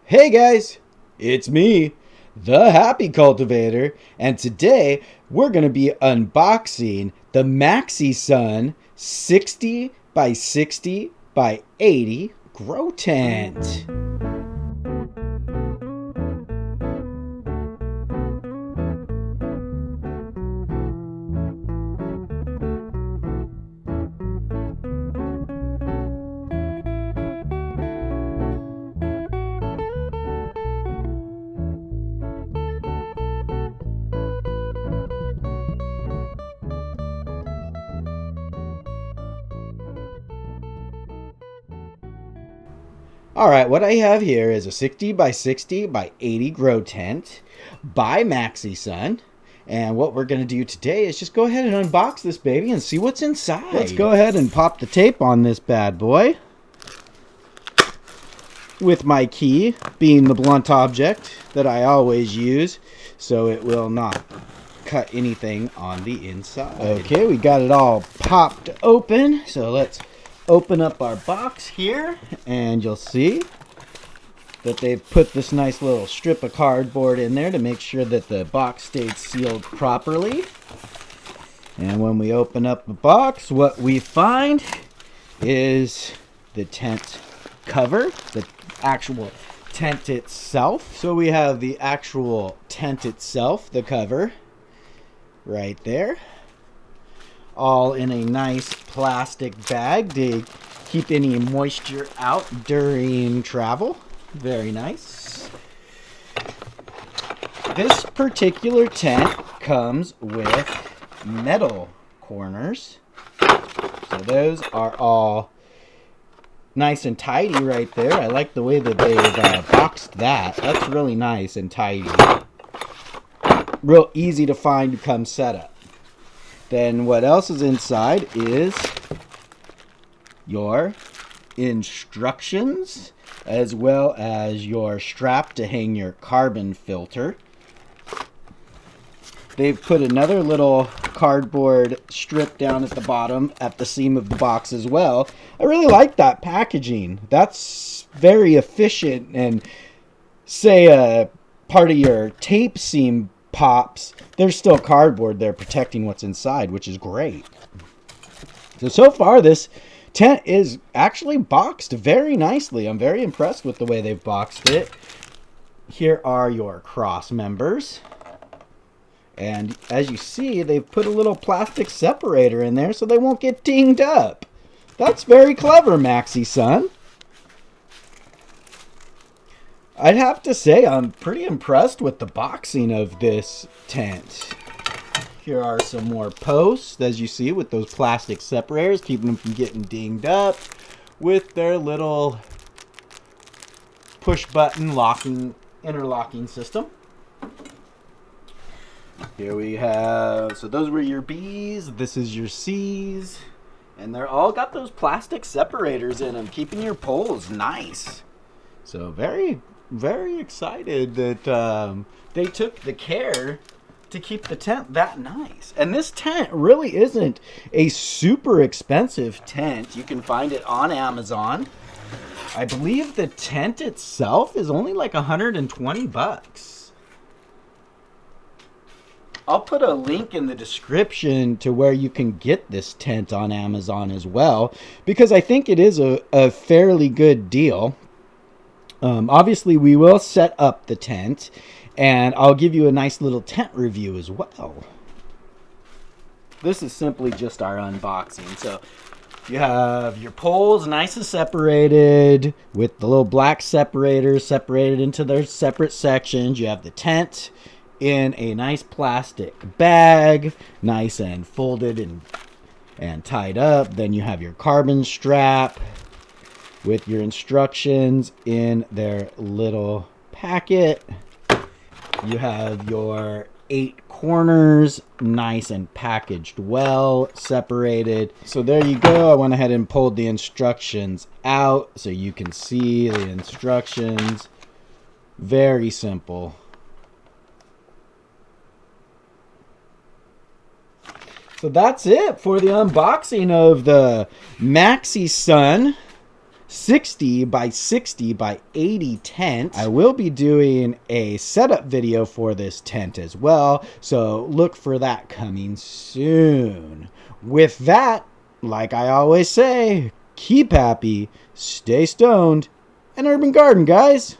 Hey guys, it's me, the Happy Cultivator, and today we're going to be unboxing the Maxi Sun 60 by 60 by 80 grow tent. Alright, what I have here is a 60 by 60 by 80 grow tent by Maxi Sun. And what we're going to do today is just go ahead and unbox this baby and see what's inside. Let's go ahead and pop the tape on this bad boy. With my key being the blunt object that I always use, so it will not cut anything on the inside. Okay, we got it all popped open, so let's open up our box here, and you'll see that they've put this nice little strip of cardboard in there to make sure that the box stayed sealed properly. And when we open up the box, what we find is the tent cover, the actual tent itself. So we have the actual tent itself, the cover, right there. All in a nice plastic bag to keep any moisture out during travel. Very nice. This particular tent comes with metal corners. So those are all nice and tidy right there. I like the way that they've boxed that. That's really nice and tidy. Real easy to find to come set up. Then what else is inside is your instructions, as well as your strap to hang your carbon filter. They've put another little cardboard strip down at the bottom at the seam of the box as well. I really like that packaging. That's very efficient, and say a part of your tape seam pops, there's still cardboard there protecting what's inside, which is great. So far this tent is actually boxed very nicely. I'm very impressed with the way they've boxed it. Here are your cross members. And as you see, they've put a little plastic separator in there so they won't get dinged up. That's very clever, Maxi Sun. I'd have to say I'm pretty impressed with the boxing of this tent. Here are some more posts, as you see, with those plastic separators, keeping them from getting dinged up, with their little push-button interlocking system. Here we have, so those were your B's, this is your C's, and they're all got those plastic separators in them, keeping your poles nice. So very excited that they took the care to keep the tent that nice. And this tent really isn't a super expensive tent. You can find it on Amazon. I believe the tent itself is only like 120 bucks. I'll put a link in the description to where you can get this tent on Amazon as well, because I think it is a fairly good deal. Obviously, we will set up the tent, and I'll give you a nice little tent review as well. This is simply just our unboxing. So you have your poles nice and separated with the little black separators separated into their separate sections. You have the tent in a nice plastic bag, nice and folded and tied up. Then you have your carbon strap with your instructions in their little packet. You have your 8 corners, nice and packaged well, separated. So there you go. I went ahead and pulled the instructions out so you can see the instructions. Very simple. So that's it for the unboxing of the Maxi Sun 60 by 60 by 80 tent. I will be doing a setup video for this tent as well, so look for that coming soon. With that, like I always say, keep happy, stay stoned, and urban garden, guys.